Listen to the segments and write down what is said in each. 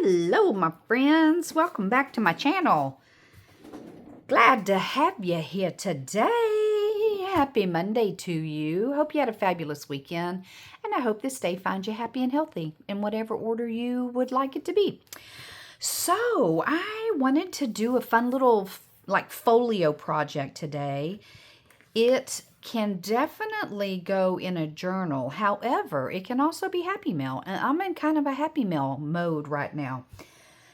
Hello, my friends. Welcome back to my channel. Glad to have you here today. Happy Monday to you. Hope you had a fabulous weekend, and I hope this day finds you happy and healthy in whatever order you would like it to be. So, I wanted to do a fun little folio project today. It can definitely go in a journal. However, it can also be happy mail. And I'm in kind of a happy mail mode right now.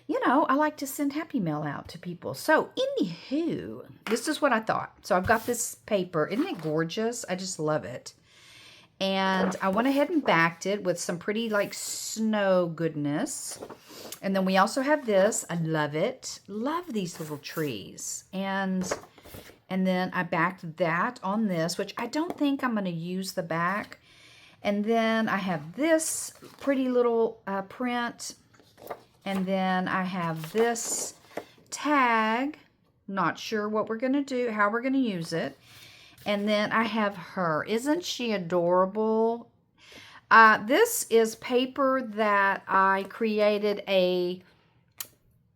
You know, I like to send happy mail out to people. So, anywho, this is what I thought. So, I've got this paper. Isn't it gorgeous? I just love it. And I went ahead and backed it with some pretty, snow goodness. And then we also have this. I love it. Love these little trees. And then I backed that on this, which I don't think I'm going to use the back. And then I have this pretty little print. And then I have this tag. Not sure what we're going to do, how we're going to use it. And then I have her. Isn't she adorable? This is paper that I created a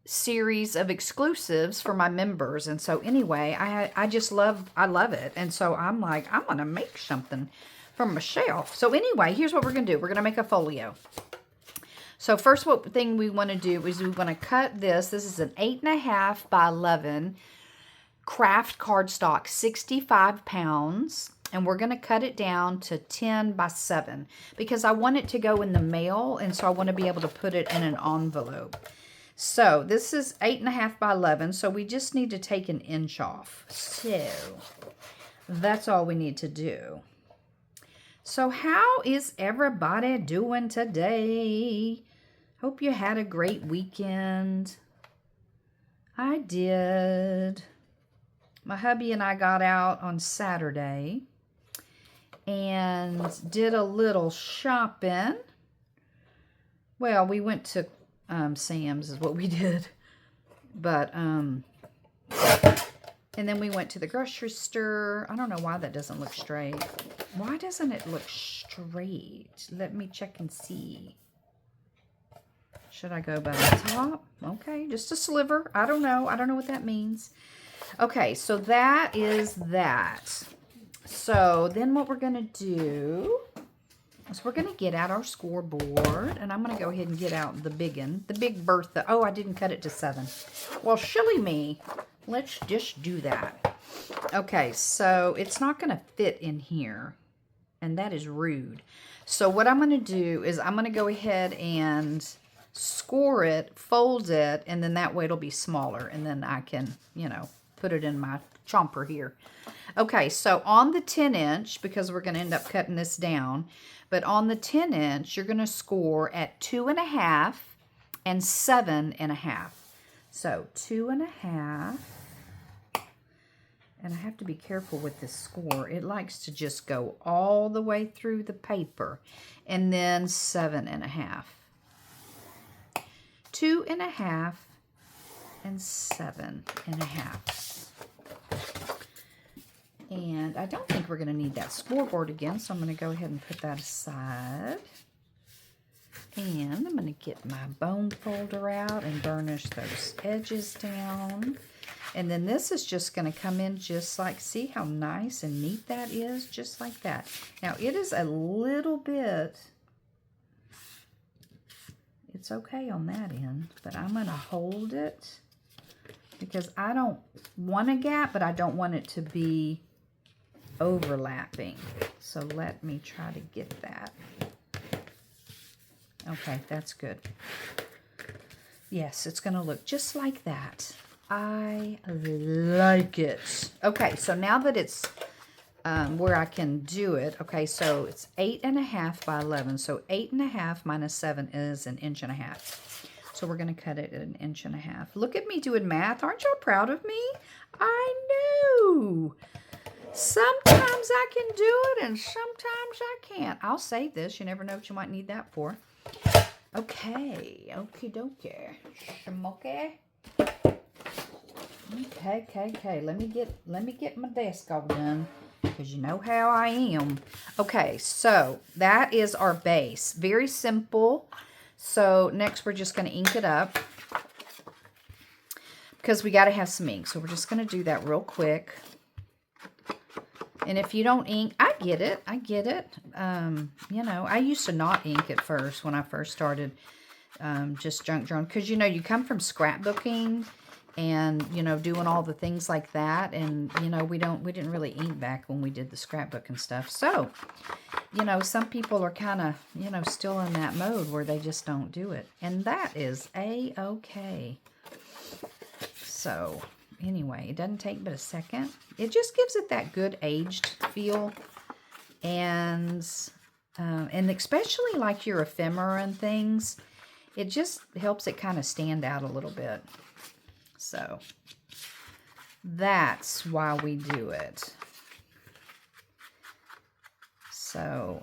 series of exclusives for my members, and so anyway, I love it, and so I'm like, I'm gonna make something from my shelf. So anyway, here's what we're gonna do. We're gonna make a folio. So first thing we want to do is we want to cut this. This is an 8.5 by 11 craft cardstock, 65 pounds. And we're going to cut it down to 10 by 7 because I want it to go in the mail, and so I want to be able to put it in an envelope. So this is 8.5 by 11, so we just need to take an inch off. So that's all we need to do. So how is everybody doing today? Hope you had a great weekend. I did. My hubby and I got out on Saturday and did a little shopping. Well, we went to Sam's is what we did. But, and then we went to the grocery store. I don't know why that doesn't look straight. Why doesn't it look straight? Let me check and see. Should I go by the top? Okay, just a sliver. I don't know. I don't know what that means. Okay, so that is that. So then what we're going to do is we're going to get out our scoreboard, and I'm going to go ahead and get out the big one, the Big Bertha. Oh, I didn't cut it to 7. Well, silly me. Let's just do that. Okay, so it's not going to fit in here, and that is rude. So what I'm going to do is I'm going to go ahead and score it, fold it, and then that way it'll be smaller, and then I can, you know, put it in my chomper here. Okay, so on the 10-inch, because we're going to end up cutting this down, but on the 10-inch, you're going to score at 2.5 and 7.5. So 2.5, and I have to be careful with this score. It likes to just go all the way through the paper, and then 7.5. 2.5 and 7.5. And I don't think we're going to need that scoreboard again, so I'm going to go ahead and put that aside. And I'm going to get my bone folder out and burnish those edges down. And then this is just going to come in just like, see how nice and neat that is? Just like that. Now, it is a little bit, it's okay on that end, but I'm going to hold it because I don't want a gap, but I don't want it to be overlapping. So let me try to get that. Okay, that's good. Yes, it's going to look just like that. I like it. Okay, so now that it's where I can do it, okay, so it's 8.5 by 11. So 8.5 minus 7 is 1.5 inches. So we're going to cut it at 1.5 inches. Look at me doing math. Aren't y'all proud of me? I know. Sometimes I can do it and sometimes I can't. I'll save this. You never know what you might need that for. Okay. Okie dokie. Smoky. Okay. Let me get my desk all done because you know how I am. Okay, so that is our base. Very simple. So next we're just going to ink it up because we got to have some ink. So we're just going to do that real quick. And if you don't ink, I get it. I get it. You know, I used to not ink at first when I first started just junk journaling. Because, you know, you come from scrapbooking and, you know, doing all the things like that. And, you know, we didn't really ink back when we did the scrapbook and stuff. So, you know, some people are kind of, you know, still in that mode where they just don't do it. And that is A-okay. So, anyway, it doesn't take but a second. It just gives it that good aged feel. And especially like your ephemera and things, it just helps it kind of stand out a little bit. So, that's why we do it. So,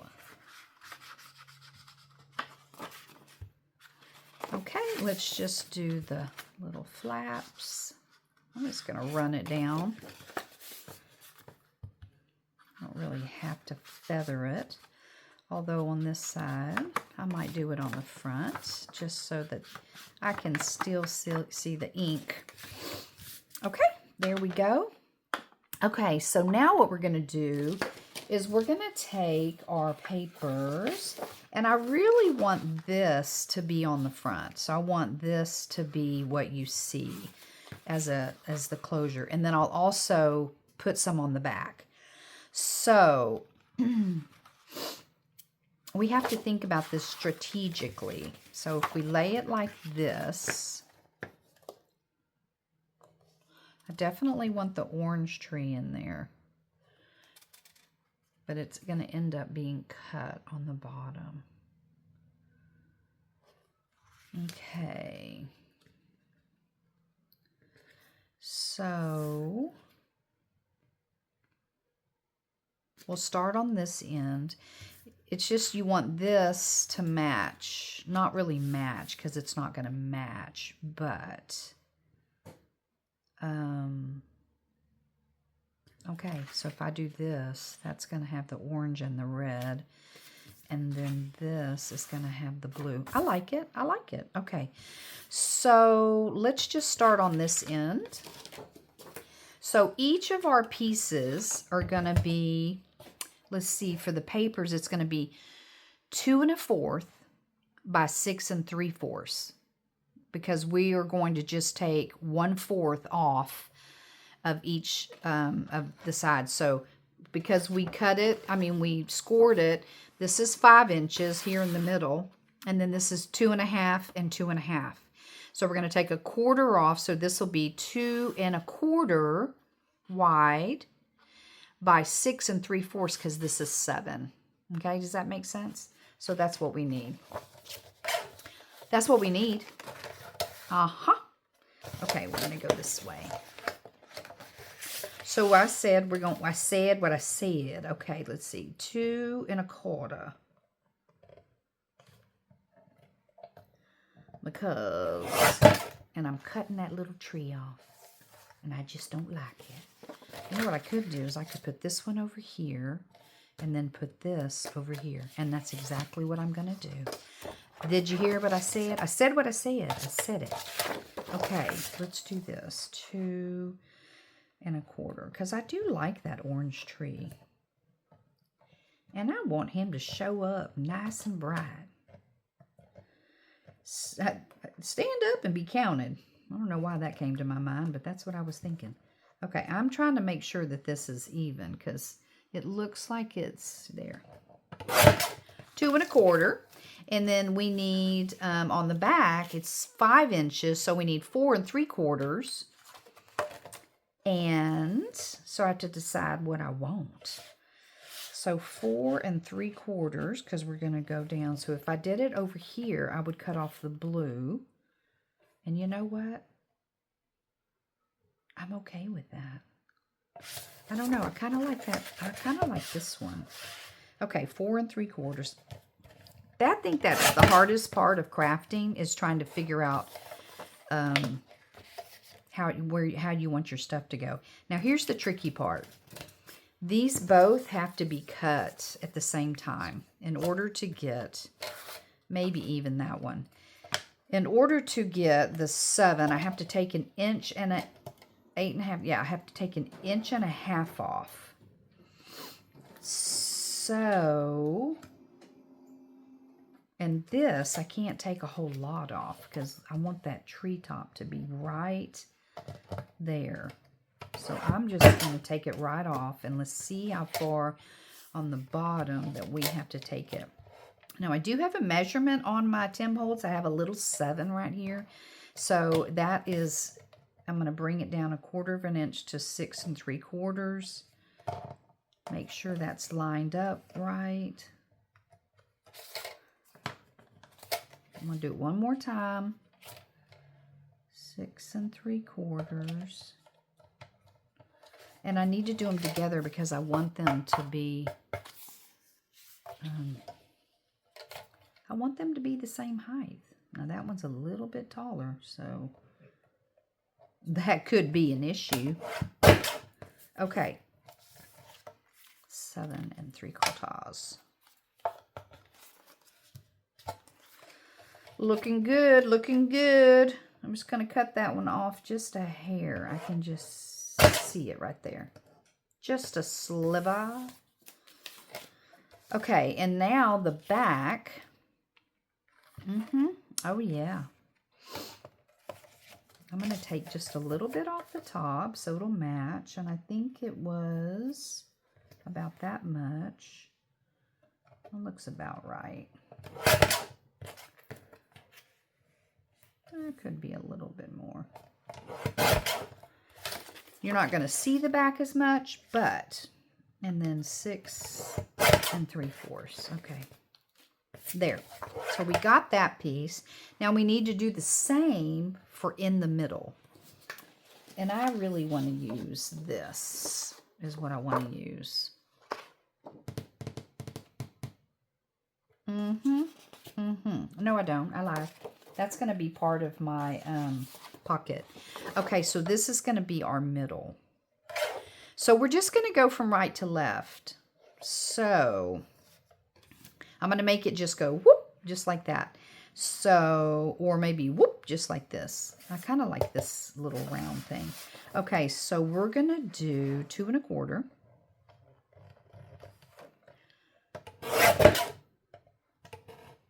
okay, let's just do the little flaps. I'm just going to run it down. I don't really have to feather it. Although on this side, I might do it on the front, just so that I can still see the ink. Okay, there we go. Okay, so now what we're going to do is we're going to take our papers, and I really want this to be on the front. So I want this to be what you see as the closure, and then I'll also put some on the back. So we have to think about this strategically. So if we lay it like this, I definitely want the orange tree in there, but it's going to end up being cut on the bottom. Okay. So we'll start on this end. It's just you want this to match. Not really match because it's not going to match, but okay, so if I do this, that's going to have the orange and the red, and then this is going to have the blue. I like it. I like it. Okay, so let's just start on this end. So each of our pieces are going to be, let's see, for the papers, it's going to be 2 1/4 by 6 3/4, because we are going to just take 1/4 off of each of the sides. So because we cut it, we scored it, this is 5 inches here in the middle, and then this is 2 1/2 and 2 1/2. So we're going to take 1/4 off, so this will be 2 1/4 wide by 6 3/4, because this is 7. Okay, does that make sense? So that's what we need. That's what we need. Okay, we're going to go this way. So I said I said what I said. Okay, let's see. 2 1/4. Because, and I'm cutting that little tree off, and I just don't like it. You know what I could do is I could put this one over here and then put this over here. And that's exactly what I'm going to do. Did you hear what I said? I said what I said. I said it. Okay, let's do this. 2 1/4. Because I do like that orange tree. And I want him to show up nice and bright. Stand up and be counted. I don't know why that came to my mind, but that's what I was thinking. Okay, I'm trying to make sure that this is even because it looks like it's there. 2 1/4. And then we need, on the back, it's 5 inches, so we need 4 3/4. And so I have to decide what I want. So 4 3/4, because we're going to go down. So if I did it over here, I would cut off the blue. And you know what? I'm okay with that. I don't know. I kind of like that. I kind of like this one. Okay, 4 3/4. I think that's the hardest part of crafting, is trying to figure out how you want your stuff to go. Now, here's the tricky part. These both have to be cut at the same time in order to get maybe even that one. In order to get the 7, I have to take 1 inch and a 8.5. Yeah, I have to take 1.5 inches off. So, and this, I can't take a whole lot off because I want that treetop to be right there. So I'm just going to take it right off, and let's see how far on the bottom that we have to take it. Now, I do have a measurement on my Tim Holtz. I have a little 7 right here. So that is, I'm going to bring it down 1/4 inch to 6 3/4. Make sure that's lined up right. I'm going to do it one more time. 6 3/4. And I need to do them together because I want them to be, I want them to be the same height. Now that one's a little bit taller, so that could be an issue. Okay. 7 3/4. Looking good, looking good. I'm just going to cut that one off just a hair. I can just see it right there. Just a sliver. Okay, and now the back. Oh, yeah. I'm going to take just a little bit off the top so it'll match. And I think it was about that much. It looks about right. It could be a little bit more. You're not going to see the back as much, but, and then 6 3/4. Okay. There. So we got that piece. Now we need to do the same for in the middle. And I really want to use this, is what I want to use. No, I don't. I lied. That's going to be part of my pocket. Okay, so this is going to be our middle. So we're just going to go from right to left. So I'm going to make it just go whoop, just like that. So, or maybe whoop, just like this. I kind of like this little round thing. Okay, so we're going to do 2 1/4.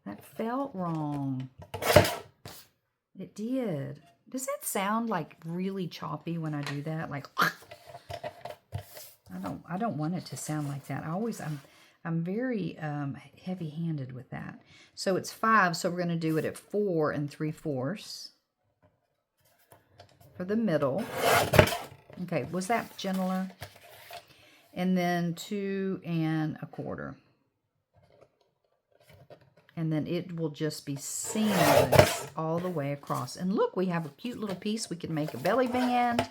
That felt wrong. It did. Does that sound like really choppy when I do that? Like, I don't want it to sound like that. I'm very heavy-handed with that. So it's 5, so we're going to do it at 4 3/4 for the middle. Okay, was that gentler? And then 2 1/4. And then it will just be seamless all the way across. And look, we have a cute little piece. We can make a belly band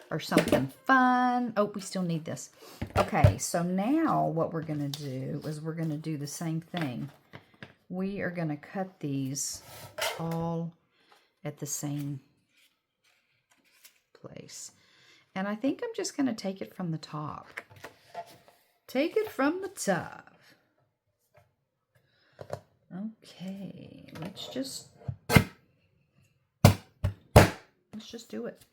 or something fun. Oh, we still need this. Okay, so now what we're going to do is we're going to do the same thing. We are going to cut these all at the same place. And I think I'm just going to take it from the top. Take it from the top. Okay, let's just do it.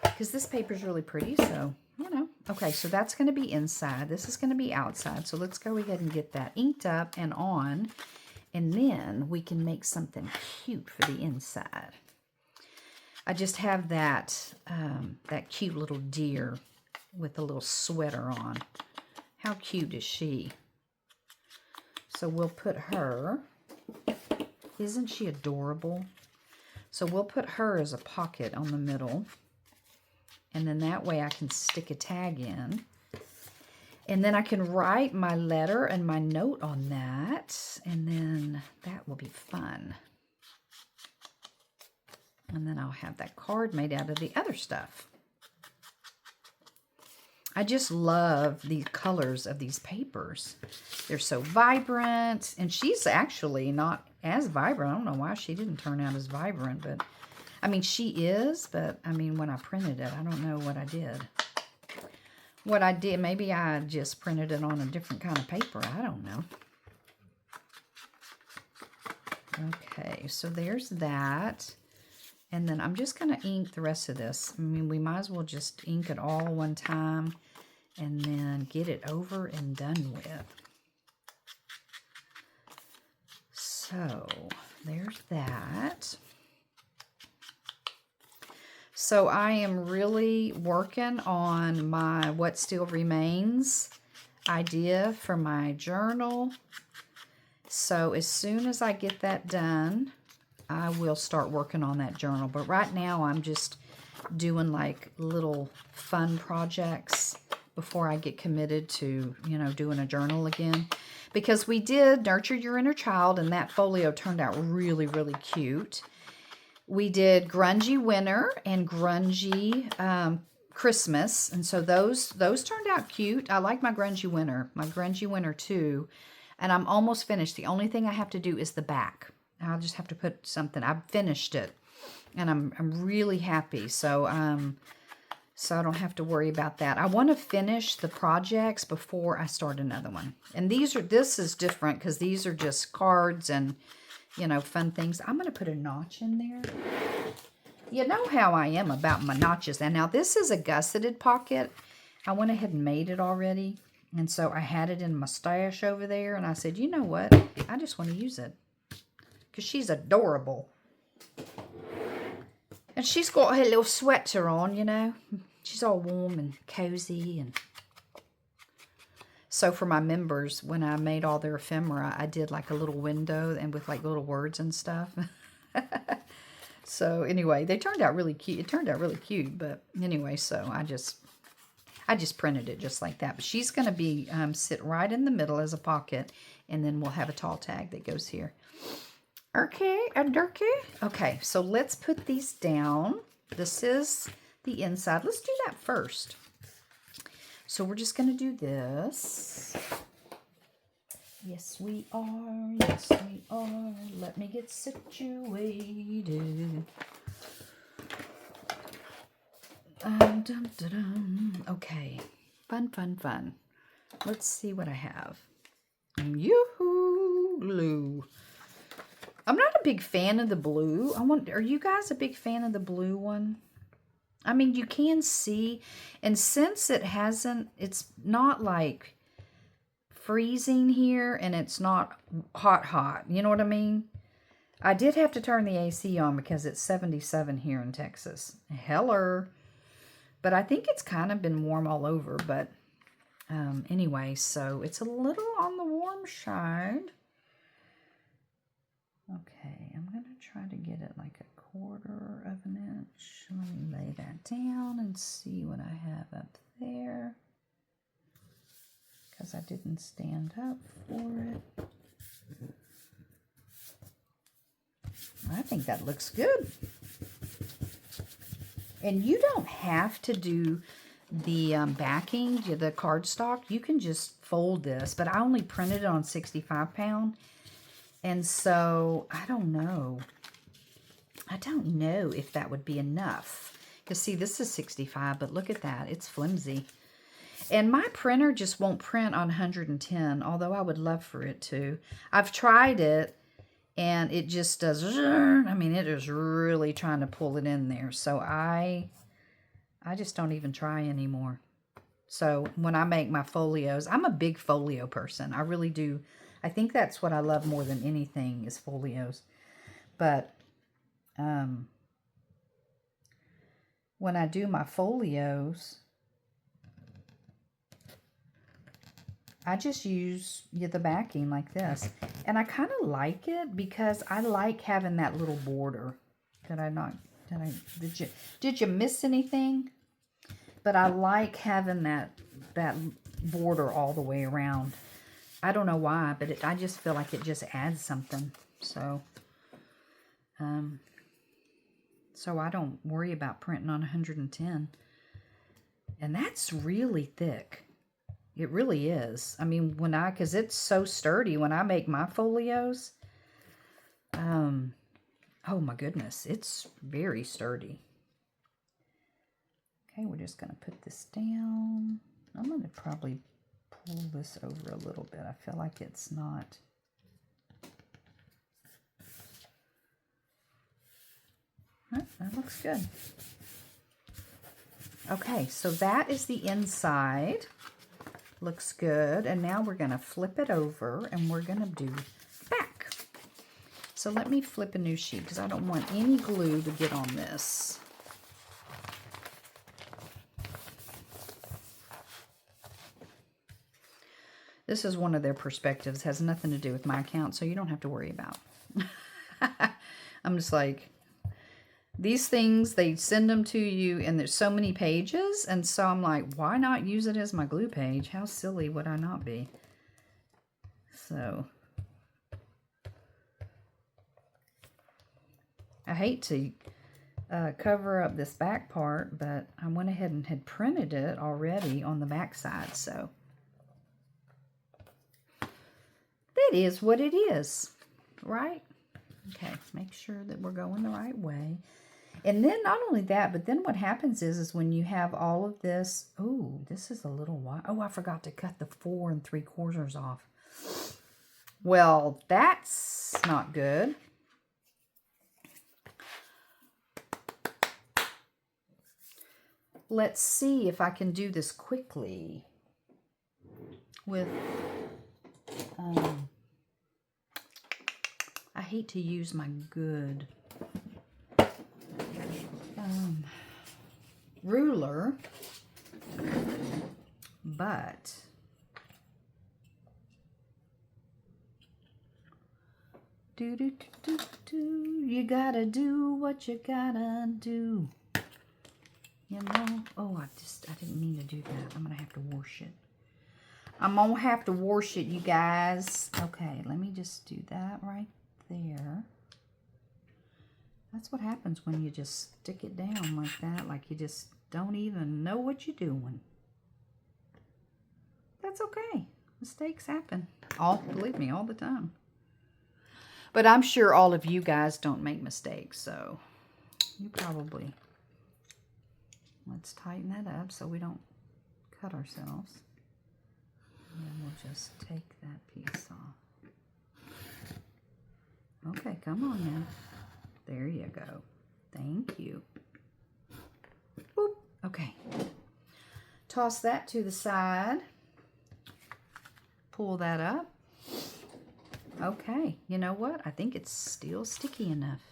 Because this paper is really pretty, so, you know. Okay, so that's going to be inside. This is going to be outside. So let's go ahead and get that inked up and on. And then we can make something cute for the inside. I just have that, that cute little deer with a little sweater on. How cute is she? So we'll put her, isn't she adorable? So we'll put her as a pocket on the middle. And then that way I can stick a tag in. And then I can write my letter and my note on that. And then that will be fun. And then I'll have that card made out of the other stuff. I just love the colors of these papers. They're so vibrant. And she's actually not as vibrant. I don't know why she didn't turn out as vibrant. But, I mean, she is. But, I mean, when I printed it, I don't know what I did. What I did, maybe I just printed it on a different kind of paper. I don't know. Okay, so there's that. And then I'm just going to ink the rest of this. I mean, we might as well just ink it all one time and then get it over and done with. So there's that. So I am really working on my What Still Remains idea for my journal. So as soon as I get that done, I will start working on that journal. But right now I'm just doing like little fun projects before I get committed to, you know, doing a journal again. Because we did Nurture Your Inner Child, and that folio turned out really, really cute. We did Grungy Winter and Grungy Christmas, and so those turned out cute. I like my Grungy Winter too, and I'm almost finished. The only thing I have to do is the back. I'll just have to put something. I've finished it, and I'm really happy. So so I don't have to worry about that. I want to finish the projects before I start another one. And this is different because these are just cards and, you know, fun things. I'm going to put a notch in there. You know how I am about my notches. And now this is a gusseted pocket. I went ahead and made it already. And so I had it in my stash over there. And I said, you know what? I just want to use it. Because she's adorable. And she's got her little sweater on, you know. She's all warm and cozy. And so for my members, when I made all their ephemera, I did like a little window and with like little words and stuff. So anyway, they turned out really cute. It turned out really cute. But anyway, so I just printed it just like that. But she's going to be sit right in the middle as a pocket. And then we'll have a tall tag that goes here. Okay, so let's put these down. This is the inside. Let's do that first. So we're just going to do this. Yes, we are. Yes, we are. Let me get situated. Okay, fun. Let's see what I have. UHU Glue. I'm not a big fan of the blue. Are you guys a big fan of the blue one? I mean, you can see, and since it's not like freezing here, and it's not hot. You know what I mean? I did have to turn the AC on because it's 77 here in Texas. Hello. But I think it's kind of been warm all over. But anyway, so it's a little on the warm side. Okay, I'm going to try to get it like 1/4 of an inch. Let me lay that down and see what I have up there. Because I didn't stand up for it. I think that looks good. And you don't have to do the backing, the cardstock. You can just fold this. But I only printed it on 65 pound. And so, I don't know. I don't know if that would be enough. Because, see, this is 65, but look at that. It's flimsy. And my printer just won't print on 110, although I would love for it to. I've tried it, and it just does, I mean, it is really trying to pull it in there. So, I just don't even try anymore. So, when I make my folios, I'm a big folio person. I really do. I think that's what I love more than anything is folios. But when I do my folios, I just use the backing like this. And I kind of like it because I like having that little border. Did you miss anything? But I like having that border all the way around. I don't know why, but I just feel like it just adds something. So, so I don't worry about printing on 110. And that's really thick. It really is. I mean, because it's so sturdy when I make my folios. Oh my goodness, it's very sturdy. Okay, we're just going to put this down. I'm going to probably pull this over a little bit. I feel like it's not. That looks good. Okay, so that is the inside. Looks good. And now we're going to flip it over and we're going to do the back. So let me flip a new sheet because I don't want any glue to get on this. This is one of their perspectives. Has nothing to do with my account, so you don't have to worry about. I'm just like, these things, they send them to you, and there's so many pages, and so I'm like, why not use it as my glue page? How silly would I not be? So, I hate to cover up this back part, but I went ahead and had printed it already on the back side, so that is what it is, right? Okay, make sure that we're going the right way. And then not only that, but then what happens is when you have all of this, oh, this is a little wide. Oh, I forgot to cut the 4 3/4 off. Well, that's not good. Let's see if I can do this quickly with, I hate to use my good ruler, but you gotta do what you gotta do. You know, oh, I didn't mean to do that. I'm gonna have to wash it. I'm gonna have to wash it, you guys. Okay, let me just do that right there. That's what happens when you just stick it down like that, like you just don't even know what you're doing. That's okay. Mistakes happen. Believe me, all the time. But I'm sure all of you guys don't make mistakes, so you probably... Let's tighten that up so we don't cut ourselves. And then we'll just take that piece off. Okay, come on now. There you go. Thank you. Boop. Okay. Toss that to the side. Pull that up. Okay. You know what? I think it's still sticky enough.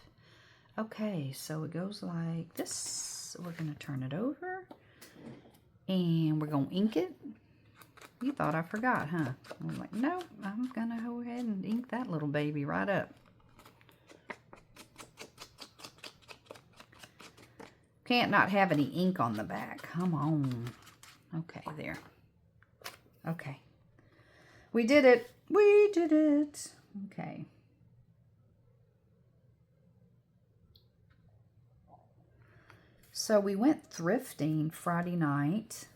Okay, so it goes like this. We're going to turn it over. And we're going to ink it. You thought I forgot, huh? I'm like, no, I'm going to go ahead and ink that little baby right up. Can't not have any ink on the back. Come on. Okay, there. Okay. We did it. We did it. Okay. So we went thrifting Friday night.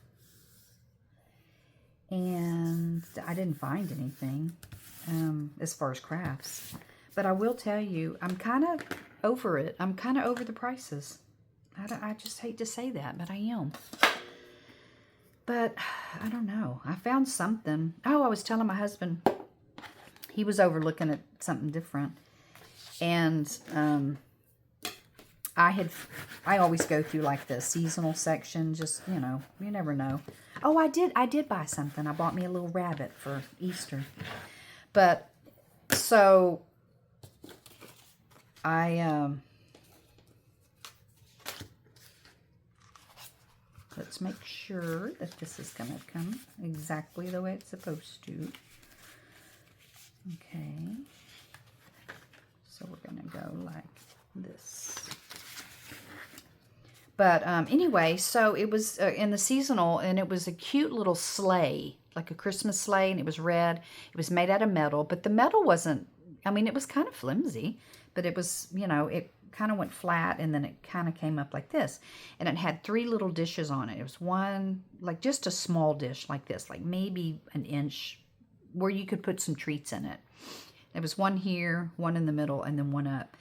And I didn't find anything as far as crafts. But I will tell you, I'm kind of over it. I'm kind of over the prices. I just hate to say that, but I am. But I don't know. I found something. Oh, I was telling my husband. He was over looking at something different. And I always go through like the seasonal section. Just, you know, you never know. Oh, I did buy something. I bought me a little rabbit for Easter. But, so, let's make sure that this is going to come exactly the way it's supposed to. Okay. So we're going to go like this. But anyway, so it was in the seasonal, and it was a cute little sleigh, like a Christmas sleigh, and it was red. It was made out of metal, but the metal wasn't, I mean, it was kind of flimsy, but it was, you know, it kind of went flat, and then it kind of came up like this. And it had 3 little dishes on it. It was one, like just a small dish like this, like maybe an inch, where you could put some treats in it. There was one here, one in the middle, and then one up.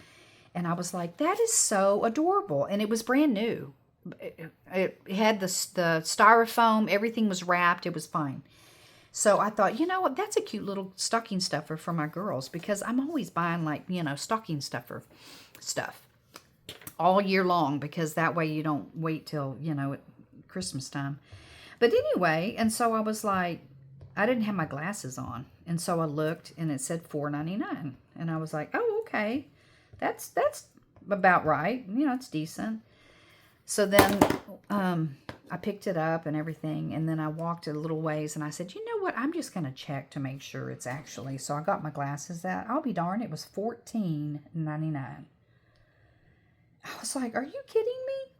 And I was like, that is so adorable. And it was brand new. It had the styrofoam. Everything was wrapped. It was fine. So I thought, you know what? That's a cute little stocking stuffer for my girls. Because I'm always buying, like, you know, stocking stuffer stuff. all year long, because that way you don't wait till, you know, at Christmas time. But anyway, and so I was like, I didn't have my glasses on. And so I looked and it said $4.99. And I was like, oh, okay. That's about right. You know, it's decent. So then I picked it up and everything. And then I walked a little ways and I said, you know what? I'm just going to check to make sure it's actually. So I got my glasses out. I'll be darned, it was $14.99. I was like, are you kidding me?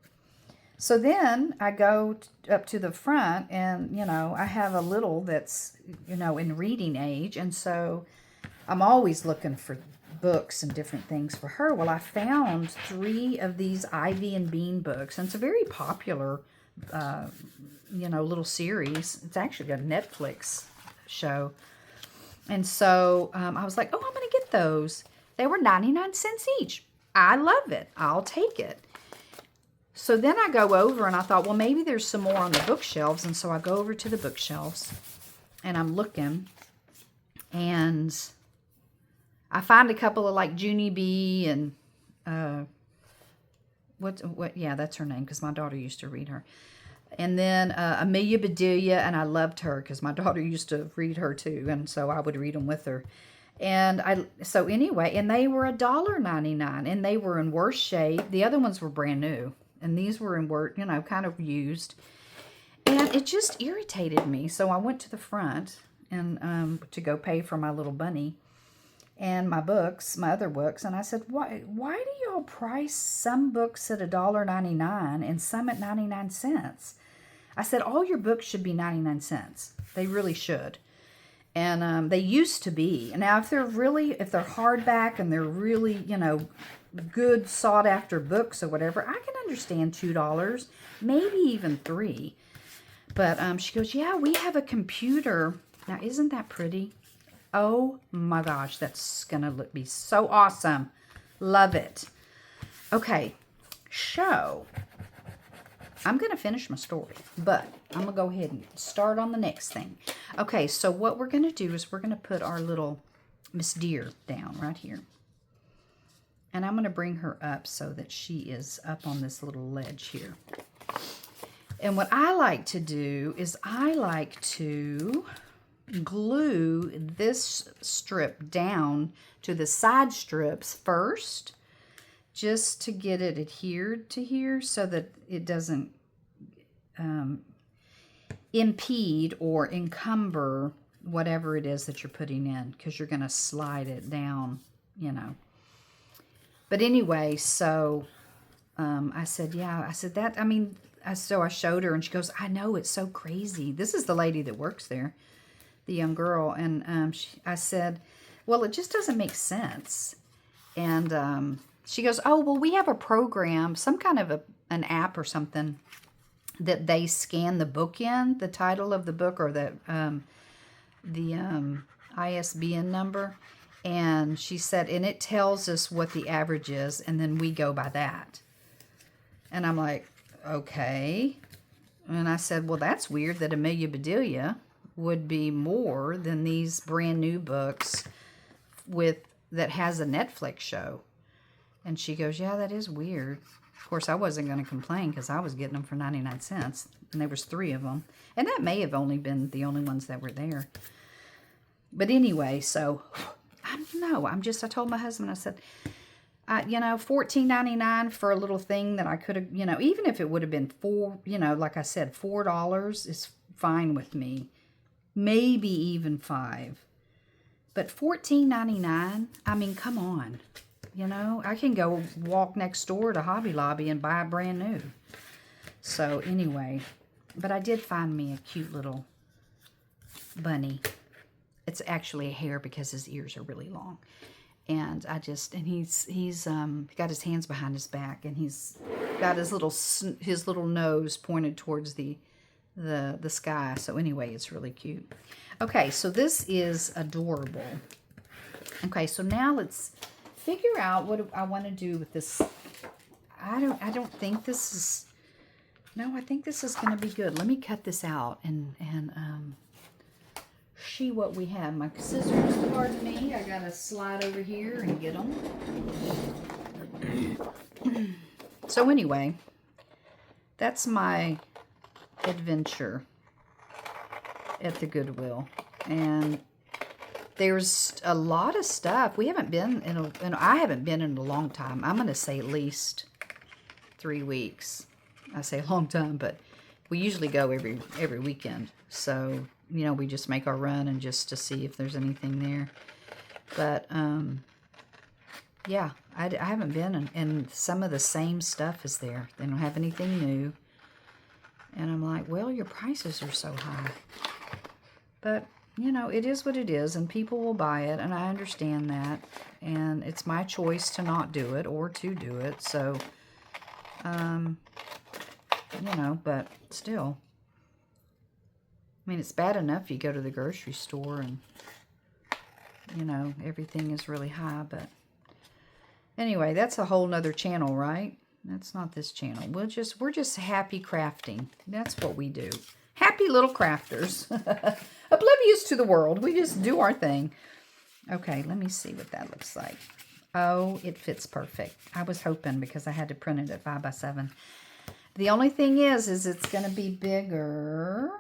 So then I go up to the front and, you know, I have a little that's, you know, in reading age. And so I'm always looking for books and different things for her. Well, I found 3 of these Ivy and Bean books. And it's a very popular, you know, little series. It's actually a Netflix show. And so I was like, oh, I'm going to get those. They were 99 cents each. I love it. I'll take it. So then I go over and I thought, well, maybe there's some more on the bookshelves. And so I go over to the bookshelves and I'm looking and I find a couple of like Junie B and yeah, that's her name because my daughter used to read her. And then Amelia Bedelia, and I loved her because my daughter used to read her too. And so I would read them with her. And so anyway, and they were $1.99 and they were in worse shape. The other ones were brand new. And these were in work, you know, kind of used. And it just irritated me. So I went to the front and to go pay for my little bunny and my books, my other books. And I said, why do y'all price some books at $1.99 and some at 99 cents? I said, all your books should be 99 cents. They really should. And they used to be. Now, if they're hardback and they're really, you know, good sought after books or whatever, I can understand $2, maybe even $3. But she goes, yeah, we have a computer. Now, isn't that pretty? Oh my gosh, that's gonna be so awesome. Love it. Okay, so I'm gonna finish my story, but I'm gonna go ahead and start on the next thing. Okay, so what we're gonna do is we're gonna put our little Miss Deer down right here. And I'm going to bring her up so that she is up on this little ledge here. And what I like to do is I like to glue this strip down to the side strips first, just to get it adhered to here so that it doesn't impede or encumber whatever it is that you're putting in, because you're going to slide it down, you know. But anyway, so I said, yeah, I said that, I mean, so I showed her and she goes, I know, it's so crazy. This is the lady that works there, the young girl. And I said, well, it just doesn't make sense. And she goes, oh, well, we have a program, some kind of an app or something that they scan the book in, the title of the book or the ISBN number. And she said, and it tells us what the average is, and then we go by that. And I'm like, okay. And I said, well, that's weird that Amelia Bedelia would be more than these brand new books that has a Netflix show. And she goes, yeah, that is weird. Of course, I wasn't going to complain because I was getting them for 99 cents. And there was 3 of them. And that may have only been the only ones that were there. But anyway, so I don't know. I told my husband, I said, you know, $14.99 for a little thing that I could have, you know, even if it would have been like I said, $4 is fine with me. Maybe even $5. But $14.99, I mean, come on. You know, I can go walk next door to Hobby Lobby and buy a brand new. So anyway, but I did find me a cute little bunny. It's actually a hare because his ears are really long. And he's got his hands behind his back and he's got his little nose pointed towards the sky. So anyway, it's really cute. Okay, so this is adorable. Okay, so now let's figure out what I want to do with this. I don't think this is, no, I think this is going to be good. Let me cut this out and see what we have. My scissors, pardon me. I got to slide over here and get them. So anyway, that's my adventure at the Goodwill. And there's a lot of stuff. We haven't been I haven't been in a long time. I'm going to say at least 3 weeks. I say a long time, but we usually go every weekend. So, you know, we just make our run and just to see if there's anything there. But, yeah, I haven't been, and some of the same stuff is there. They don't have anything new. And I'm like, well, your prices are so high. But, you know, it is what it is, and people will buy it, and I understand that. And it's my choice to not do it or to do it. So, you know, but still. I mean, it's bad enough you go to the grocery store and, you know, everything is really high, but anyway, that's a whole nother channel, right? That's not this channel. We're just happy crafting. That's what we do. Happy little crafters. Oblivious to the world. We just do our thing. Okay, let me see what that looks like. Oh, it fits perfect. I was hoping because I had to print it at 5x7. The only thing is it's going to be bigger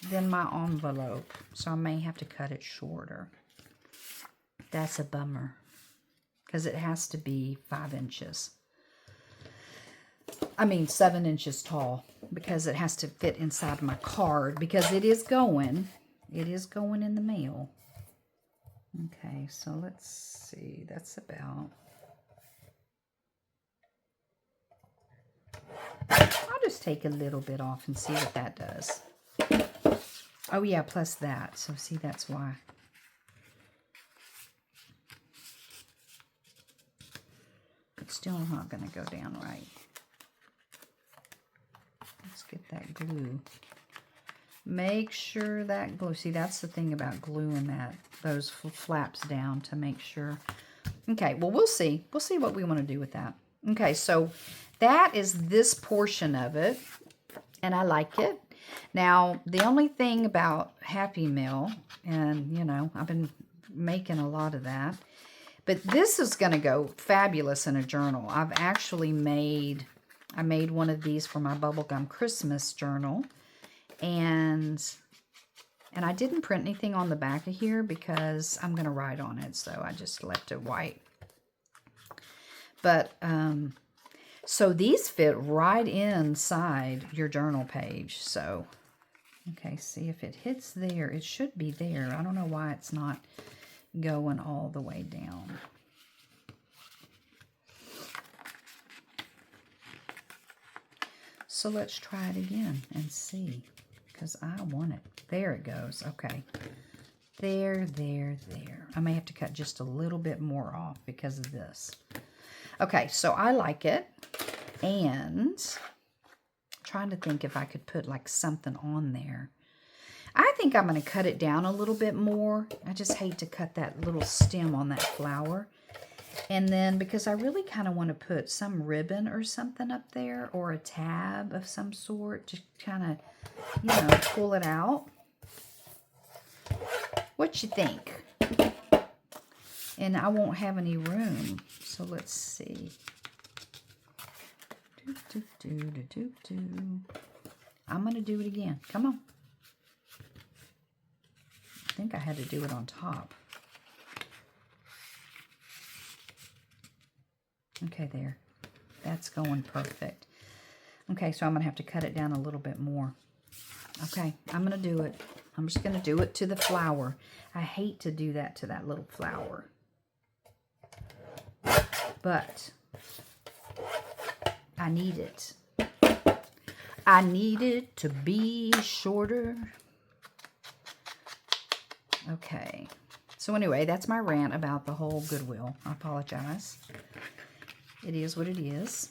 than my envelope. So I may have to cut it shorter. That's a bummer. Because it has to be 5 inches. I mean 7 inches tall. Because it has to fit inside my card. Because it is going in the mail. Okay, so let's see. That's about... I'll just take a little bit off and see what that does. Oh yeah, plus that. So see, that's why. It's still not going to go down right. Let's get that glue. Make sure that glue, see that's the thing about gluing those flaps down to make sure. Okay, well we'll see. We'll see what we want to do with that. Okay, so that is this portion of it, and I like it. Now, the only thing about Happy Meal, and you know, I've been making a lot of that, but this is going to go fabulous in a journal. I've actually I made one of these for my Bubblegum Christmas journal, and I didn't print anything on the back of here because I'm going to write on it, so I just left it white. But, so these fit right inside your journal page. So, okay, see if it hits there. It should be there. I don't know why it's not going all the way down. So let's try it again and see, because I want it. There it goes. Okay. There. I may have to cut just a little bit more off because of this. Okay, so I like it. And I'm trying to think if I could put like something on there. I think I'm going to cut it down a little bit more. I just hate to cut that little stem on that flower. And then because I really kind of want to put some ribbon or something up there, or a tab of some sort, just kind of, you know, pull it out. What you think? And I won't have any room. So let's see. I'm going to do it again. Come on. I think I had to do it on top. Okay, there. That's going perfect. Okay, so I'm going to have to cut it down a little bit more. Okay, I'm going to do it. I'm just going to do it to the flower. I hate to do that to that little flower. But I need it. I need it to be shorter. Okay. So anyway, that's my rant about the whole Goodwill. I apologize. It is what it is.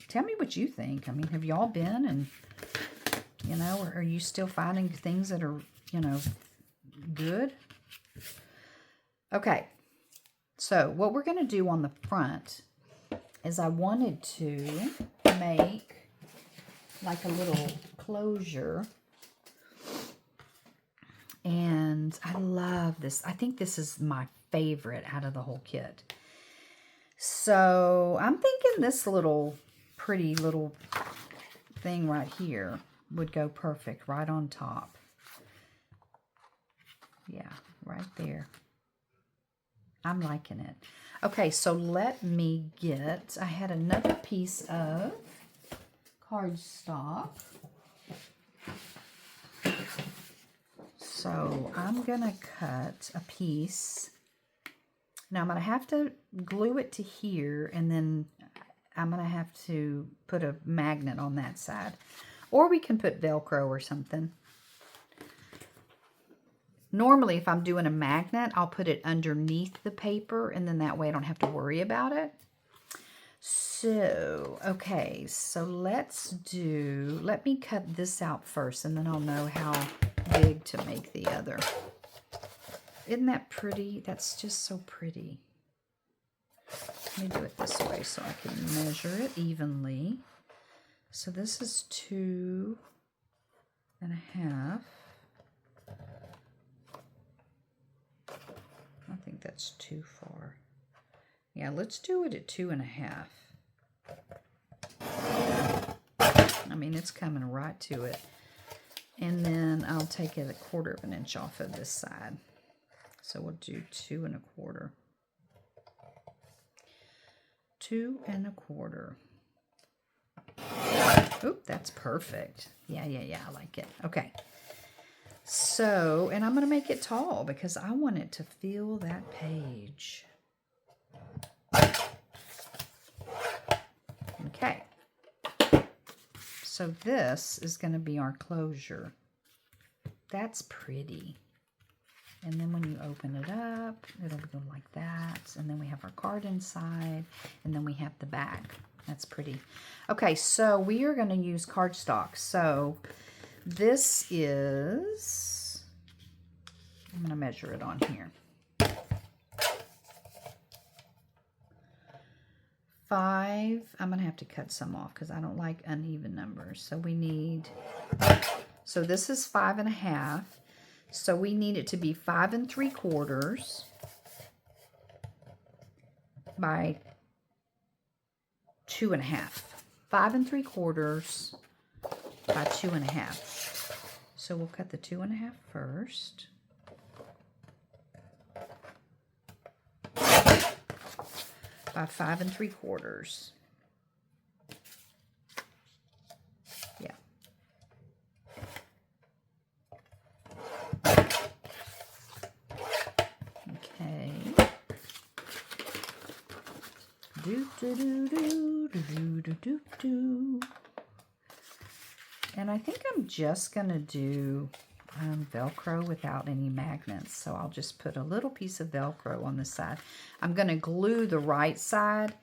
Tell me what you think. I mean, have y'all been, and, you know, are you still finding things that are, you know, good? Okay. So what we're going to do on the front is I wanted to make like a little closure. And I love this. I think this is my favorite out of the whole kit. So I'm thinking this little pretty little thing right here would go perfect right on top. Yeah, right there. I'm liking it. Okay, so let me get, I had another piece of cardstock. So I'm going to cut a piece. Now I'm going to have to glue it to here, and then I'm going to have to put a magnet on that side. Or we can put Velcro or something. Normally, if I'm doing a magnet, I'll put it underneath the paper, and then that way I don't have to worry about it. So, okay, so let me cut this out first, and then I'll know how big to make the other. Isn't that pretty? That's just so pretty. Let me do it this way so I can measure it evenly. So this is 2.5. I think that's too far. Yeah, let's do it at 2.5. I mean, it's coming right to it. And then I'll take it 1/4 of an inch off of this side. So we'll do 2.25. 2.25. Oop, that's perfect. Yeah, I like it. Okay. So, and I'm going to make it tall because I want it to fill that page. Okay. So this is going to be our closure. That's pretty. And then when you open it up, it'll go like that. And then we have our card inside. And then we have the back. That's pretty. Okay, so we are going to use cardstock. So this is, I'm going to measure it on here. 5, I'm going to have to cut some off because I don't like uneven numbers. So we need, so this is 5.5. So we need it to be 5 3/4 by 2.5. 5 3/4 by 2.5. So we'll cut the 2.5 first. By 5 3/4. Yeah. Okay. And I think I'm just going to do Velcro without any magnets. So I'll just put a little piece of Velcro on the side. I'm going to glue the right side.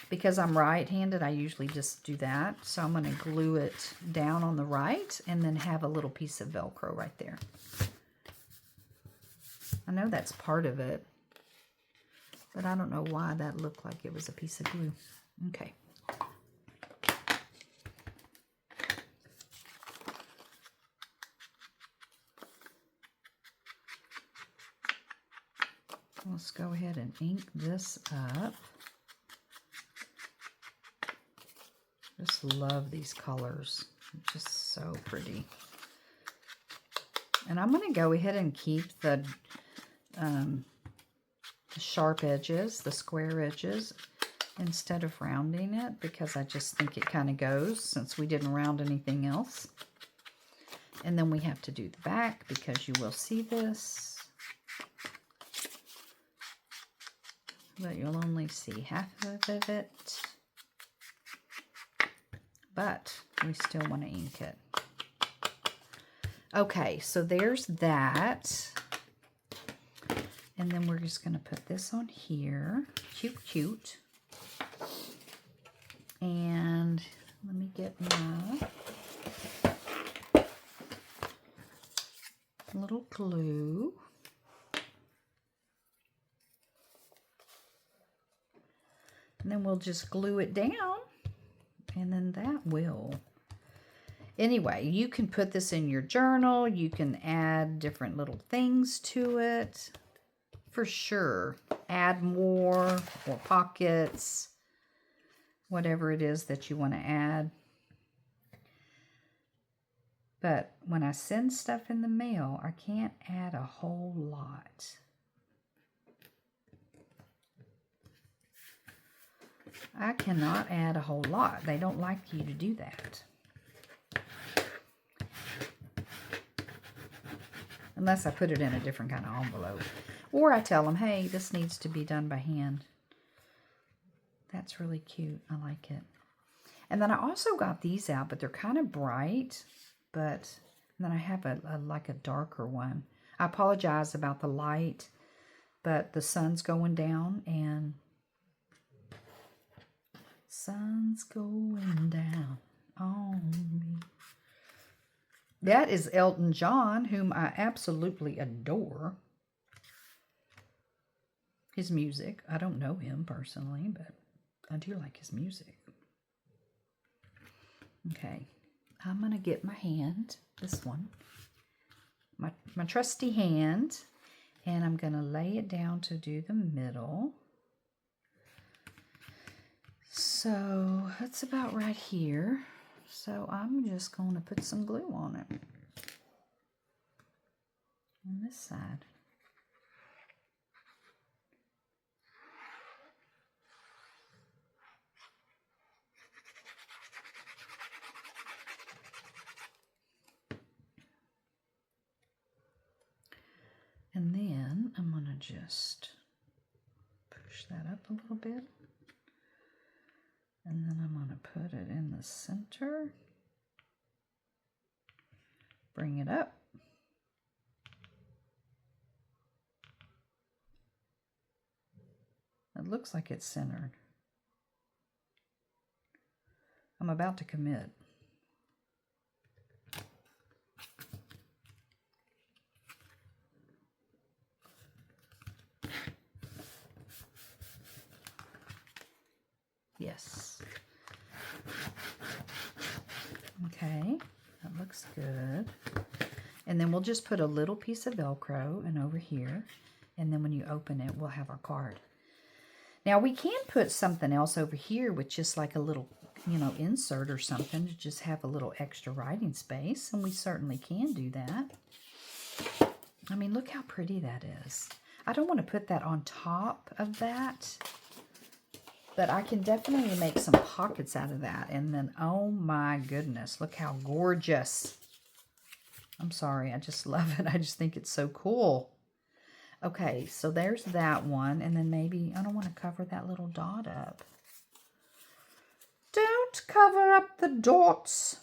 Because I'm right-handed, I usually just do that. So I'm going to glue it down on the right and then have a little piece of Velcro right there. I know that's part of it, but I don't know why that looked like it was a piece of glue. Okay. Let's go ahead and ink this up. Just love these colors. Just so pretty. And I'm going to go ahead and keep the sharp edges, the square edges, instead of rounding it, because I just think it kind of goes since we didn't round anything else. And then we have to do the back because you will see this. But you'll only see half of it. But we still want to ink it. Okay, so there's that. And then we're just going to put this on here. Cute, cute. And let me get my little glue. And then we'll just glue it down. And then that will. Anyway, you can put this in your journal. You can add different little things to it. For sure. add more, or pockets, whatever it is that you want to add. But when I send stuff in the mail, I can't add a whole lot. I cannot add a whole lot. They don't like you to do that. Unless I put it in a different kind of envelope. Or I tell them, hey, this needs to be done by hand. That's really cute. I like it. And then I also got these out, but they're kind of bright. But then I have like a darker one. I apologize about the light, but the sun's going down and sun's going down on me. That is Elton John, whom I absolutely adore. His music. I don't know him personally, but I do like his music. Okay. I'm going to get my hand, this one, my trusty hand, and I'm going to lay it down to do the middle. So that's about right here. So I'm just going to put some glue on it. On this side. And then I'm going to just push that up a little bit. And then I'm going to put it in the center. Bring it up. It looks like it's centered. I'm about to commit. Yes. Okay, that looks good. And then we'll just put a little piece of Velcro and over here. And then when you open it, we'll have our card. Now we can put something else over here with just like a little, you know, insert or something to just have a little extra writing space. And we certainly can do that. I mean, look how pretty that is. I don't want to put that on top of that. But I can definitely make some pockets out of that. And then, oh my goodness, look how gorgeous. I'm sorry, I just love it. I just think it's so cool. Okay, so there's that one. And then maybe, I don't want to cover that little dot up. Don't cover up the dots.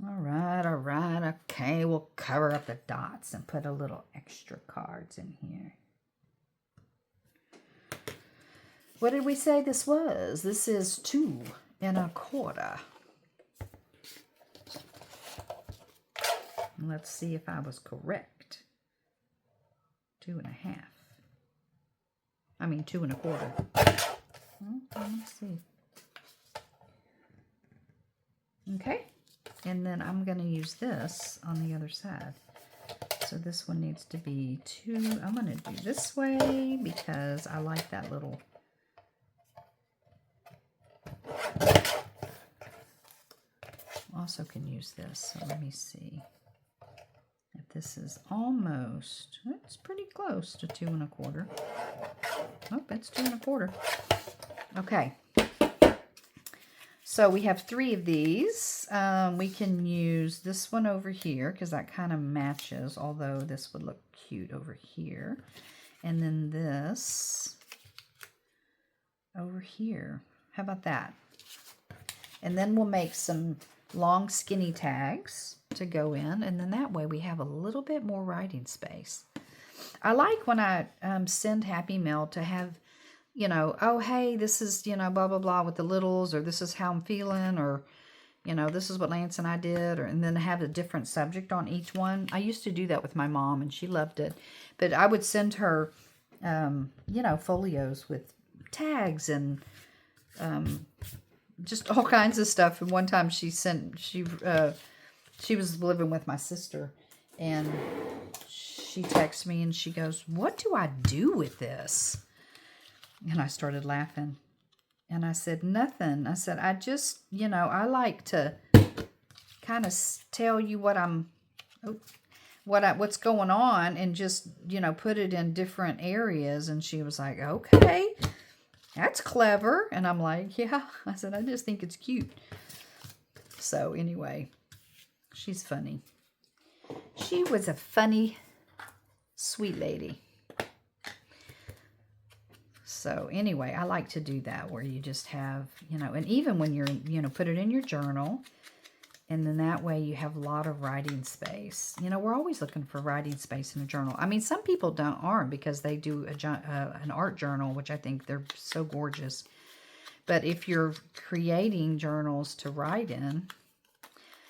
All right. Okay, we'll cover up the dots and put a little extra cards in here. What did we say this was? This is 2 1/4. Let's see if I was correct. 2 1/2. I mean 2 1/4. Let's see. Okay. And then I'm going to use this on the other side. So this one needs to be 2. I'm going to do this way because I like that little... Also can use this. So let me see if this is almost, it's pretty close to 2 1/4. Oh, it's 2 1/4. Okay. So we have 3 of these. We can use this one over here because that kind of matches, although this would look cute over here. And then this over here. How about that? And then we'll make some long skinny tags to go in, and then that way we have a little bit more writing space. I like when I send Happy Mail to have, you know, oh hey, this is, you know, blah blah blah with the littles, or this is how I'm feeling, or, you know, this is what Lance and I did, or, and then have a different subject on each one. I used to do that with my mom and she loved it, but I would send her you know, folios with tags and just all kinds of stuff. And one time she was living with my sister, and she texts me and she goes, "What do I do with this?" And I started laughing. And I said, "Nothing." I said, "I just, you know, I like to kind of tell you what what's going on and just, you know, put it in different areas." And she was like, "Okay, that's clever." And I'm like, "Yeah." I said, "I just think it's cute." So anyway, she's funny. She was a funny, sweet lady. So anyway, I like to do that where you just have, you know, and even when you're, you know, put it in your journal. And then that way you have a lot of writing space. You know, we're always looking for writing space in a journal. I mean, some people aren't because they do an art journal, which I think they're so gorgeous. But if you're creating journals to write in,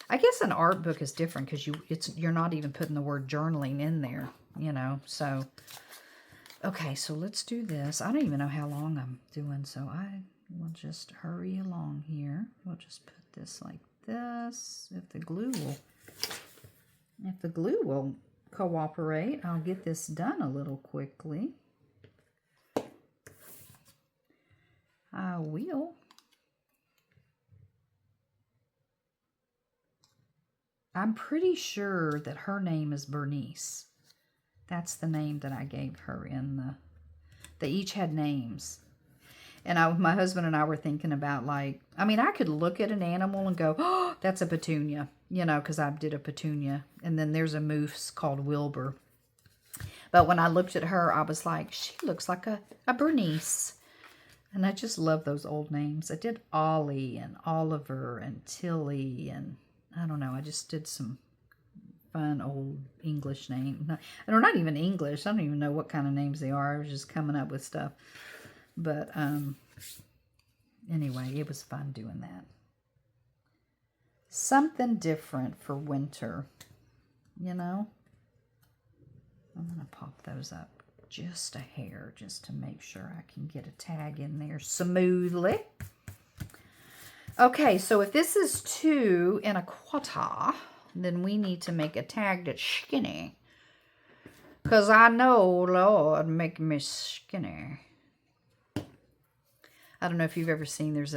I guess an art book is different because you're not even putting the word journaling in there, you know. So, okay, so let's do this. I don't even know how long I'm doing, so I will just hurry along here. We'll just put this like this. If the glue will cooperate, I'll get this done a little quickly. I will. I'm pretty sure that her name is Bernice. That's the name that I gave her in they each had names. And my husband and I were thinking about, like, I mean, I could look at an animal and go, "Oh, that's a petunia," you know, because I did a petunia. And then there's a moose called Wilbur. But when I looked at her, I was like, she looks like a Bernice. And I just love those old names. I did Ollie and Oliver and Tilly, and I don't know, I just did some fun old English names. They're not even English. I don't even know what kind of names they are. I was just coming up with stuff. But anyway, it was fun doing that. Something different for winter, you know. I'm going to pop those up just a hair just to make sure I can get a tag in there smoothly. Okay, so if this is 2 1/4, then we need to make a tag that's skinny. Because I know, Lord, make me skinny. I don't know if you've ever seen, there's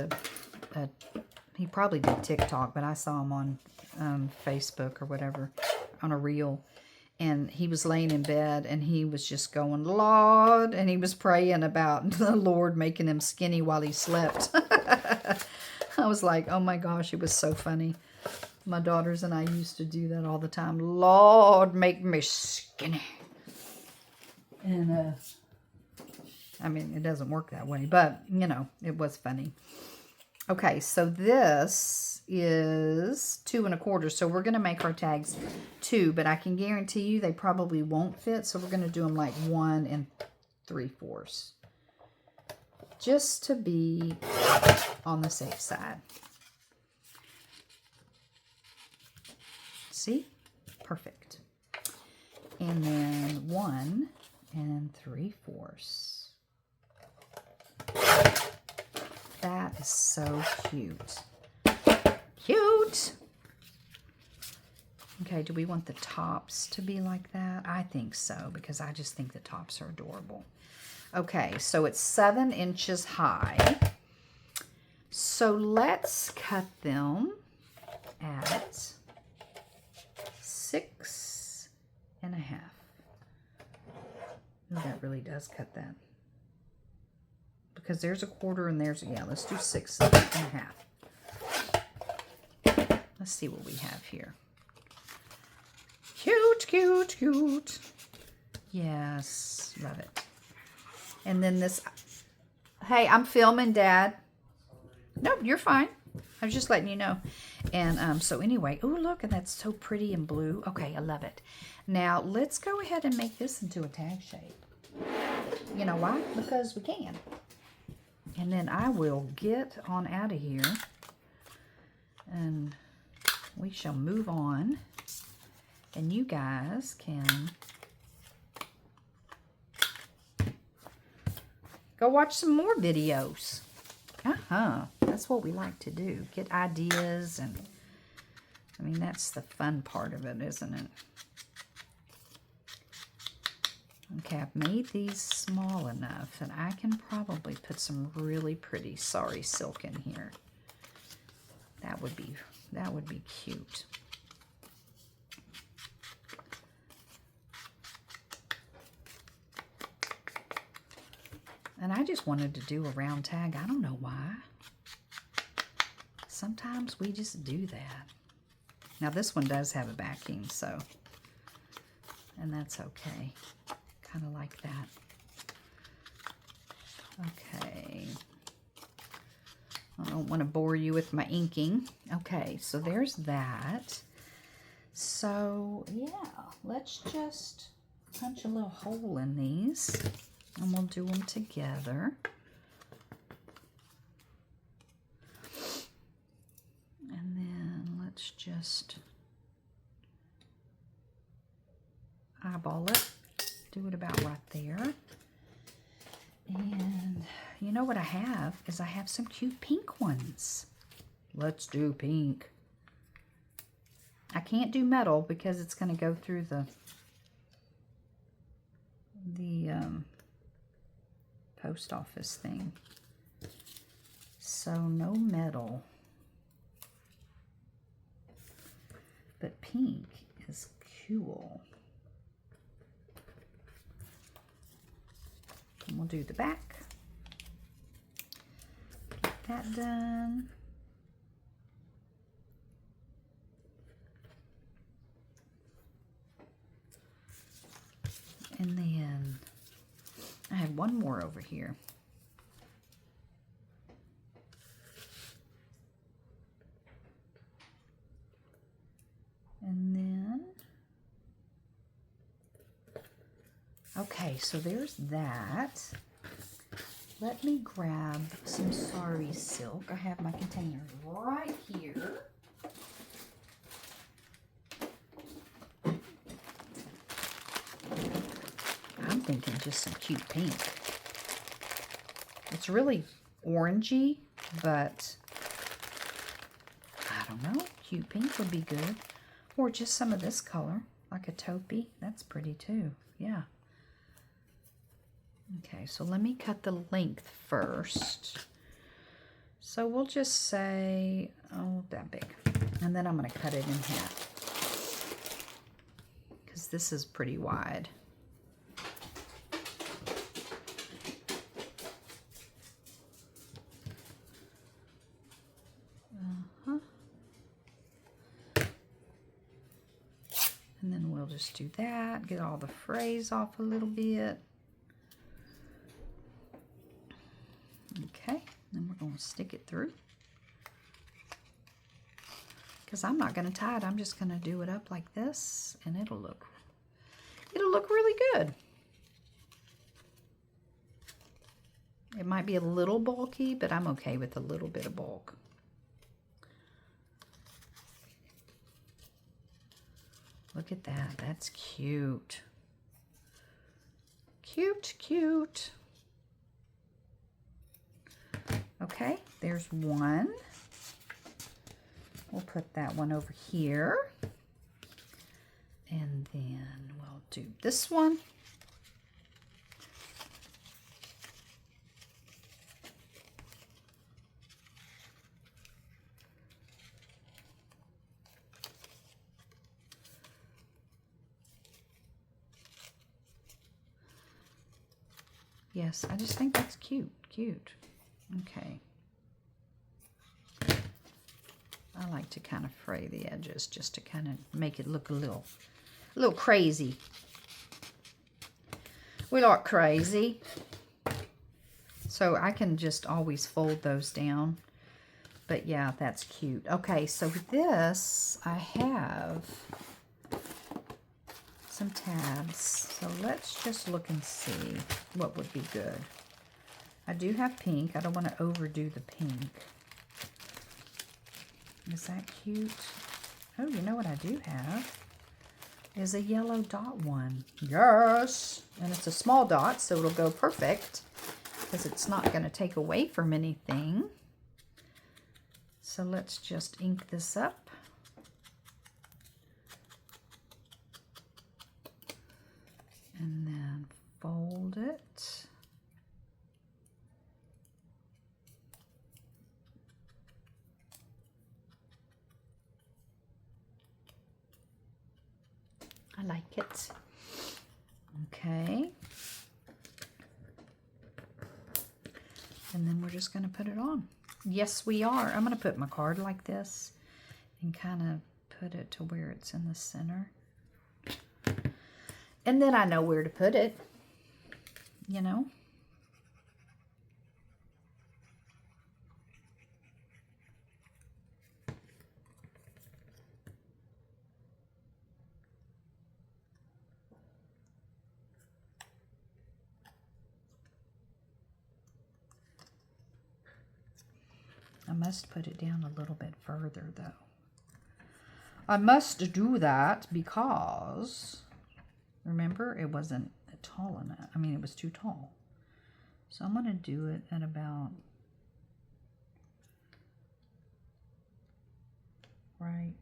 he probably did TikTok, but I saw him on Facebook or whatever, on a reel. And he was laying in bed and he was just going, "Lord," and he was praying about the Lord making him skinny while he slept. I was like, oh my gosh, it was so funny. My daughters and I used to do that all the time. "Lord, make me skinny." And, I mean, it doesn't work that way, but, you know, it was funny. Okay, so this is 2 1/4, so we're going to make our tags 2, but I can guarantee you they probably won't fit, so we're going to do them like 1 3/4, just to be on the safe side. See? Perfect. And then 1 3/4. That is so cute. Cute! Okay, do we want the tops to be like that? I think so, because I just think the tops are adorable. Okay, so it's 7 inches high. So let's cut them at 6 1/2. Oh, that really does cut that. Because there's a 1/4 and there's, yeah, let's do 6 1/2. Let's see what we have here. Cute, cute, cute. Yes, love it. And then this, hey, I'm filming, Dad. Nope, you're fine. I was just letting you know. And so anyway, oh, look, and that's so pretty and blue. Okay, I love it. Now, let's go ahead and make this into a tag shape. You know why? Because we can. And then I will get on out of here. And we shall move on. And you guys can go watch some more videos. That's what we like to do. Get ideas, and I mean, that's the fun part of it, isn't it? Okay, I've made these small enough that I can probably put some really pretty sari silk in here. That would be cute. And I just wanted to do a round tag. I don't know why. Sometimes we just do that. Now this one does have a backing, so, and that's okay. Kind of like that. Okay. I don't want to bore you with my inking. Okay, so there's that. So, yeah, let's just punch a little hole in these, and we'll do them together. And then let's just eyeball it. Do it about right there. And you know what I have is I have some cute pink ones. Let's do pink. I can't do metal because it's going to go through the post office thing. So no metal. But pink is cool. And we'll do the back. Get that done. And then I have one more over here. And then, okay, so there's that. Let me grab some sari silk. I have my container right here. I'm thinking just some cute pink. It's really orangey, but I don't know. Cute pink would be good. Or just some of this color, like a taupey. That's pretty too. Yeah. Okay, so let me cut the length first. So we'll just say, oh, that big. And then I'm going to cut it in half, because this is pretty wide. And then we'll just do that, get all the frays off a little bit. Okay, then we're going to stick it through. Because I'm not going to tie it, I'm just going to do it up like this, and it'll look really good. It might be a little bulky, but I'm okay with a little bit of bulk. Look at that. That's cute. Cute, cute. Okay, there's one. We'll put that one over here. And then we'll do this one. Yes, I just think that's cute, cute. Okay. I like to kind of fray the edges just to kind of make it look a little crazy. We like crazy. So I can just always fold those down. But yeah, that's cute. Okay, so with this, I have some tabs. So let's just look and see what would be good. I do have pink. I don't want to overdo the pink. Is that cute? Oh, you know what I do have is a yellow dot one. Yes! And it's a small dot, so it'll go perfect because it's not going to take away from anything. So let's just ink this up. And then I like it. Okay. And then we're just going to put it on. Yes, we are. I'm going to put my card like this and kind of put it to where it's in the center. And then I know where to put it, you know. I must put it down a little bit further, though. I must do that because, remember, it wasn't tall enough. I mean, it was too tall. So I'm going to do it at about right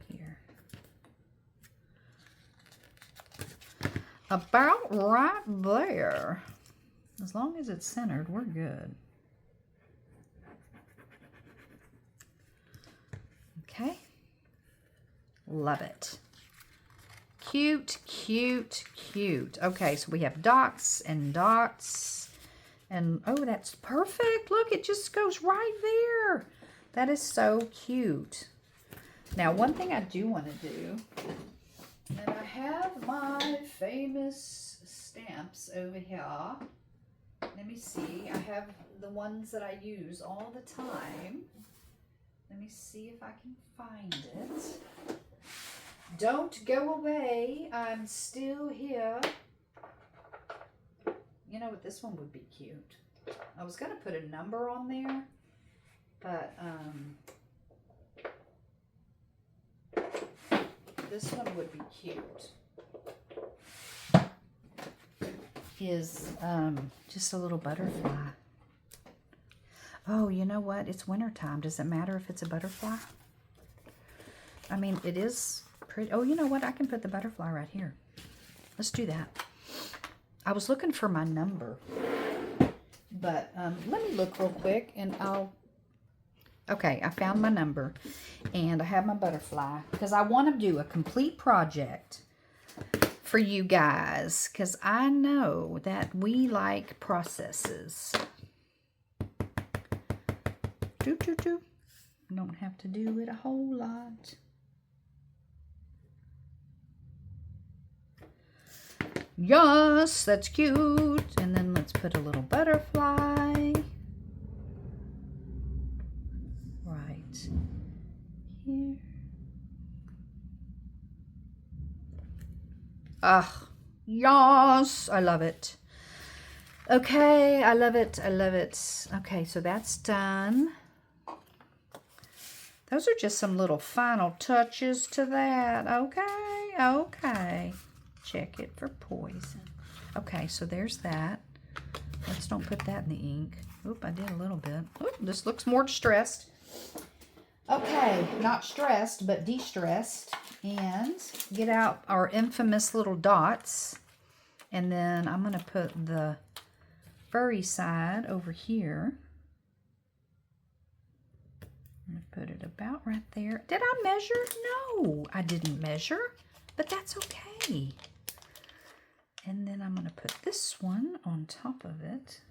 here. About right there. As long as it's centered, we're good. Okay. Love it. Cute, cute, cute. Okay, so we have dots and dots. And, oh, that's perfect. Look, it just goes right there. That is so cute. Now, one thing I do want to do, and I have my famous stamps over here. Let me see. I have the ones that I use all the time. Let me see if I can find it. Don't go away. I'm still here. You know what? This one would be cute. I was going to put a number on there, but this one would be cute. Is just a little butterfly. Oh, you know what? It's wintertime. Does it matter if it's a butterfly? I mean, it is pretty. Oh, you know what? I can put the butterfly right here. Let's do that. I was looking for my number, but let me look real quick and I'll... Okay, I found my number and I have my butterfly because I want to do a complete project for you guys because I know that we like processes. Don't have to do it a whole lot. Yes, that's cute. And then let's put a little butterfly right here. Ah, yes, I love it. Okay, I love it. I love it. Okay, so that's done. Those are just some little final touches to that. Okay, okay. Check it for poison. Okay, so there's that. Let's don't put that in the ink. Oop, I did a little bit. Oop, this looks more distressed. Okay, not stressed, but de-stressed. And get out our infamous little dots. And then I'm going to put the furry side over here. I'm going to put it about right there. Did I measure? No, I didn't measure, but that's okay. And then I'm going to put this one on top of it.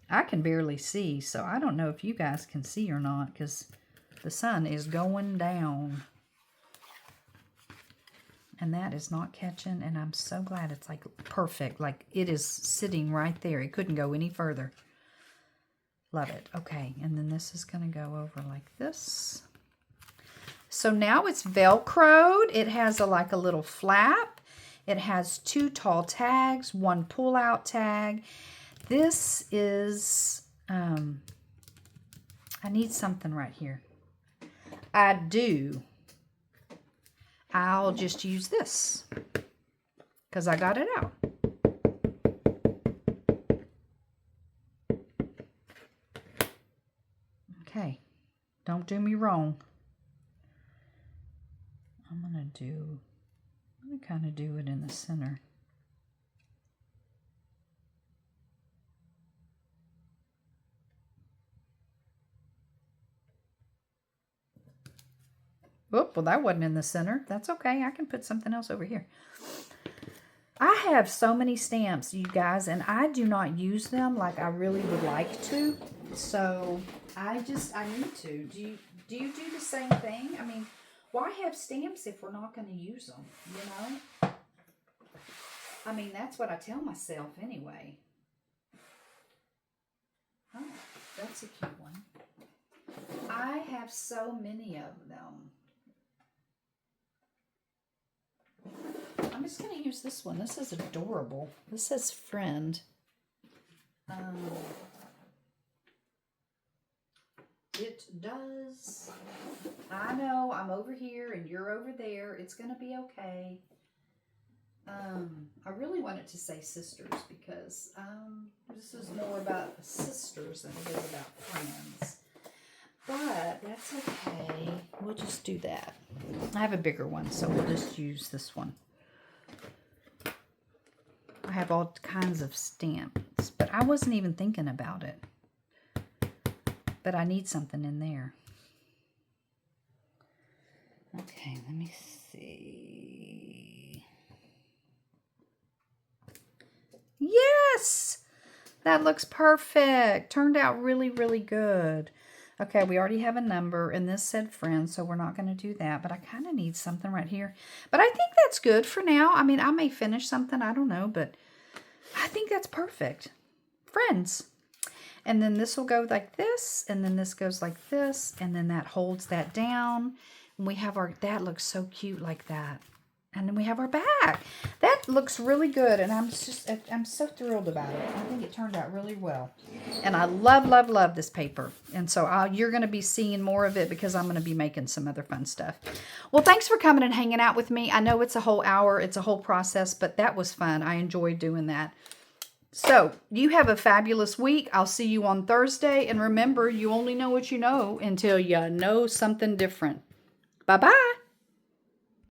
I can barely see, so I don't know if you guys can see or not because the sun is going down. And that is not catching, and I'm so glad it's like perfect. Like it is sitting right there. It couldn't go any further. Love it. Okay, and then this is going to go over like this. So now it's Velcroed. It has like a little flap. It has 2 tall tags, 1 pull-out tag. This is, I need something right here. I do. I'll just use this because I got it out. Okay, don't do me wrong. I'm going to kind of do it in the center. Oh, well, that wasn't in the center. That's okay. I can put something else over here. I have so many stamps, you guys, and I do not use them like I really would like to. So I need to. Do you do the same thing? I mean, why have stamps if we're not going to use them, you know? I mean, that's what I tell myself anyway. Oh, that's a cute one. I have so many of them. I'm just going to use this one. This is adorable. This says friend. It does. I know I'm over here and you're over there. It's going to be okay. I really wanted to say sisters because this is more about sisters than it is about friends. But that's okay. We'll just do that. I have a bigger one, so we'll just use this one. I have all kinds of stamps, but I wasn't even thinking about it. But I need something in there. Okay, let me see. Yes! That looks perfect. Turned out really, really good. Okay, we already have a number, and this said friend, so we're not going to do that. But I kind of need something right here. But I think that's good for now. I mean, I may finish something. I don't know, but I think that's perfect. Friends. And then this will go like this, and then this goes like this, and then that holds that down. And we have our, that looks so cute like that. And then we have our back. That looks really good, and I'm so thrilled about it. I think it turned out really well. And I love, love, love this paper. And so you're going to be seeing more of it because I'm going to be making some other fun stuff. Well, thanks for coming and hanging out with me. I know it's a whole hour. It's a whole process, but that was fun. I enjoyed doing that. So, you have a fabulous week. I'll see you on Thursday. And remember, you only know what you know until you know something different. Bye-bye.